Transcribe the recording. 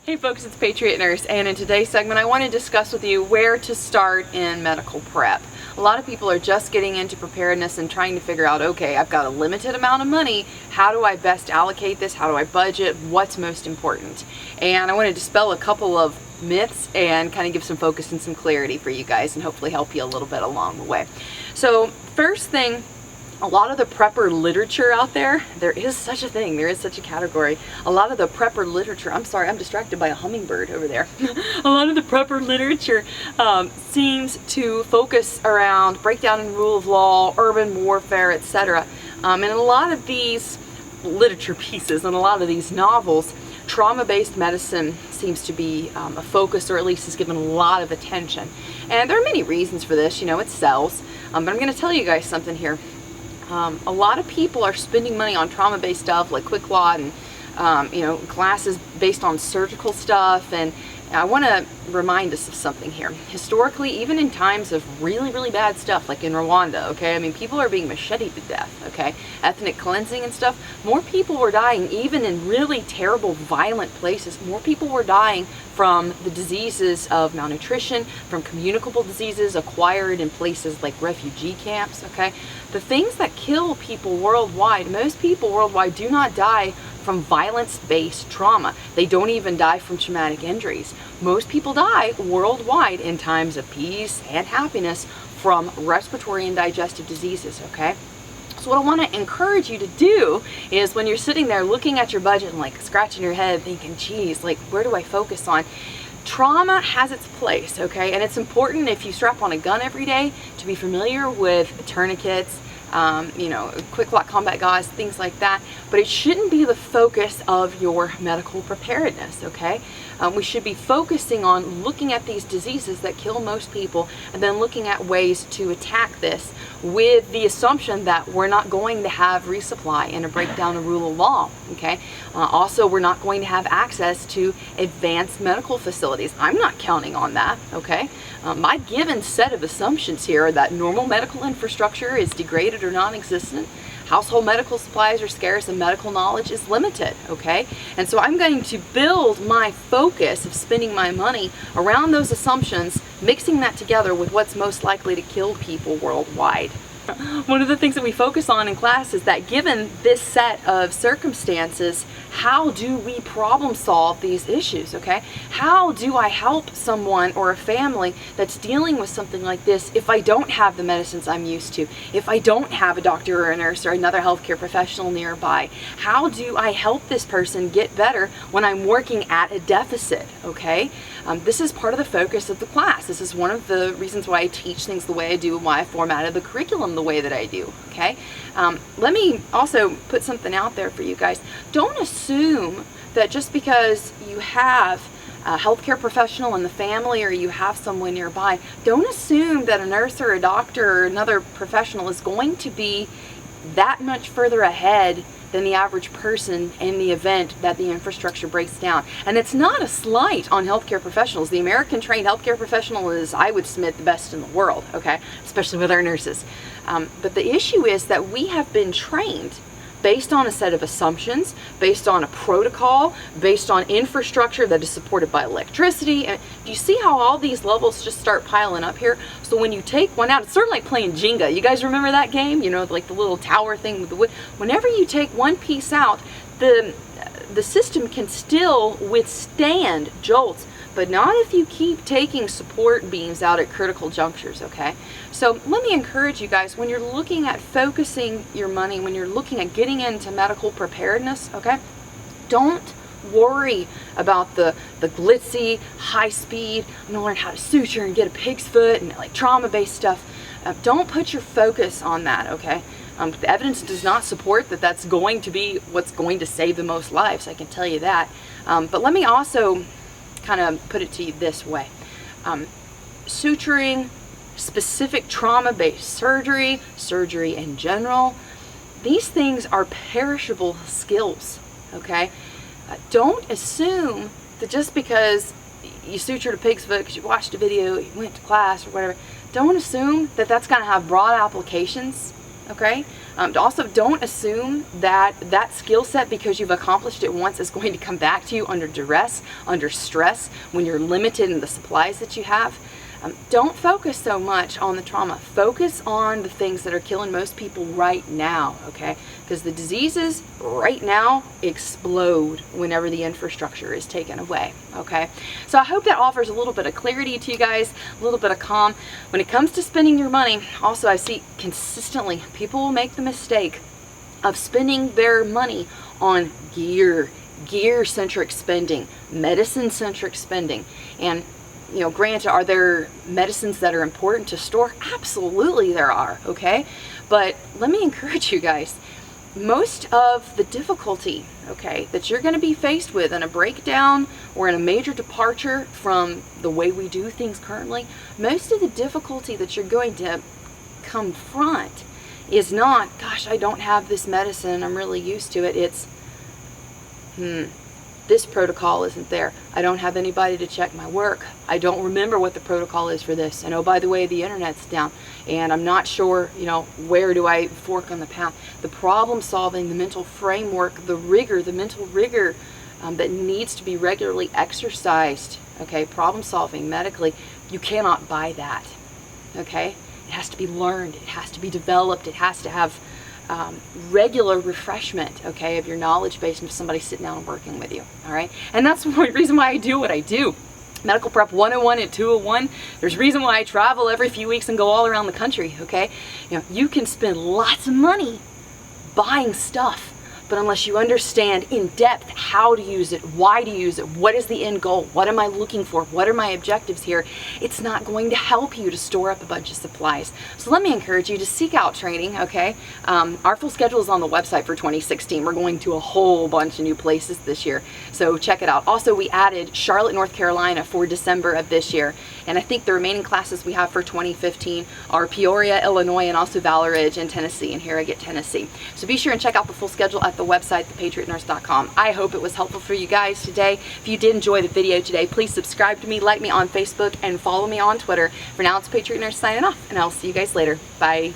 Hey folks, it's Patriot Nurse, and in today's segment I want to discuss with you where to start in medical prep. A lot of people are just getting into preparedness and trying to figure out, okay, I've got a limited amount of money, how do I best allocate this, how do I budget, what's most important? And I want to dispel a couple of myths and kind of give some focus and some clarity for you guys and hopefully help you a little bit along the way. So first thing, a lot of the prepper literature out there, there is such a thing, there is such a category. A lot of the prepper literature, I'm sorry, I'm distracted by a hummingbird over there. A lot of the prepper literature seems to focus around breakdown and rule of law, urban warfare, etc. And a lot of these literature pieces and a lot of these novels, trauma-based medicine seems to be a focus, or at least is given a lot of attention. And there are many reasons for this, you know, it sells. But I'm going to tell you guys something here. A lot of people are spending money on trauma-based stuff like QuikClot and you know, classes based on surgical stuff, and I want to remind us of something here. Historically, even in times of really, really bad stuff like in Rwanda, okay, I mean, people are being macheted to death, okay, ethnic cleansing and stuff, more people were dying even in really terrible, violent places. More people were dying from the diseases of malnutrition, from communicable diseases acquired in places like refugee camps, okay. The things that kill people worldwide, most people worldwide do not die from violence-based trauma. They don't even die from traumatic injuries. Most people die worldwide in times of peace and happiness from respiratory and digestive diseases, okay? So what I want to encourage you to do is when you're sitting there looking at your budget and like scratching your head thinking, geez, like where do I focus on? Trauma has its place, okay? And it's important if you strap on a gun every day to be familiar with tourniquets, you know, QuikClot combat gauze, things like that, but it shouldn't be the focus of your medical preparedness, okay? We should be focusing on looking at these diseases that kill most people and then looking at ways to attack this with the assumption that we're not going to have resupply and a breakdown of rule of law, okay? Also, we're not going to have access to advanced medical facilities. I'm not counting on that, okay? My given set of assumptions here are that normal medical infrastructure is degraded or non-existent, household medical supplies are scarce, and medical knowledge is limited, okay? And so I'm going to build my focus of spending my money around those assumptions, mixing that together with what's most likely to kill people worldwide. One of the things that we focus on in class is that given this set of circumstances, how do we problem solve these issues, okay? How do I help someone or a family that's dealing with something like this if I don't have the medicines I'm used to, if I don't have a doctor or a nurse or another healthcare professional nearby? How do I help this person get better when I'm working at a deficit, okay? This is part of the focus of the class. This is one of the reasons why I teach things the way I do and why I formatted the curriculum the way that I do, okay? Let me also put something out there for you guys. Don't assume that just because you have a healthcare professional in the family or you have someone nearby, don't assume that a nurse or a doctor or another professional is going to be that much further ahead than the average person in the event that the infrastructure breaks down. And it's not a slight on healthcare professionals. The American trained healthcare professional is, I would submit, the best in the world, okay? Especially with our nurses. But the issue is that we have been trained based on a set of assumptions, based on a protocol, based on infrastructure that is supported by electricity. And do you see how all these levels just start piling up here? So when you take one out, it's sort of like playing Jenga. You guys remember that game? You know, like the little tower thing with the wood. Whenever you take one piece out, the system can still withstand jolts, but not if you keep taking support beams out at critical junctures, okay? So let me encourage you guys, when you're looking at focusing your money, when you're looking at getting into medical preparedness, okay, don't worry about the glitzy, high speed, I'm gonna learn how to suture and get a pig's foot and like trauma-based stuff. Don't put your focus on that, okay? The evidence does not support that that's going to be what's going to save the most lives, I can tell you that. But let me also kind of put it to you this way. Suturing, specific trauma-based surgery, surgery in general, these things are perishable skills, okay? Don't assume that just because you sutured a pig's foot because you watched a video, you went to class or whatever, don't assume that that's going to have broad applications, Okay. Also, don't assume that that skill set, because you've accomplished it once, is going to come back to you under duress, under stress, when you're limited in the supplies that you have. Don't focus so much on the trauma. Focus on the things that are killing most people right now, okay? Because the diseases right now explode whenever the infrastructure is taken away, okay? So I hope that offers a little bit of clarity to you guys, a little bit of calm. When it comes to spending your money, also I see consistently people will make the mistake of spending their money on gear-centric spending, medicine-centric spending. And you know, granted, are there medicines that are important to store? Absolutely there are, okay? But let me encourage you guys, most of the difficulty, okay, that you're going to be faced with in a breakdown or in a major departure from the way we do things currently, most of the difficulty that you're going to confront is not, gosh, I don't have this medicine, I'm really used to it. It's, this protocol isn't there. I don't have anybody to check my work. I don't remember what the protocol is for this. And oh, by the way, the internet's down. And I'm not sure, you know, where do I fork on the path? The problem solving, the mental framework, the rigor, the mental rigor that needs to be regularly exercised, okay? Problem solving medically, you cannot buy that, okay? It has to be learned. It has to be developed. It has to have regular refreshment, okay, of your knowledge base and somebody sitting down and working with you, all right? And that's one reason why I do what I do. Medical Prep 101 and 201, there's a reason why I travel every few weeks and go all around the country, okay? You know, you can spend lots of money buying stuff, but unless you understand in depth how to use it, why to use it, what is the end goal, what am I looking for, what are my objectives here, it's not going to help you to store up a bunch of supplies. So let me encourage you to seek out training, okay? Our full schedule is on the website for 2016. We're going to a whole bunch of new places this year, so check it out. Also, we added Charlotte, North Carolina for December of this year, and I think the remaining classes we have for 2015 are Peoria, Illinois, and also Valor Ridge in Tennessee, and Harrogate, Tennessee. So be sure and check out the full schedule at the website, thepatriotnurse.com. I hope it was helpful for you guys today. If you did enjoy the video today, please subscribe to me, like me on Facebook, and follow me on Twitter. For now, it's Patriot Nurse signing off, and I'll see you guys later. Bye.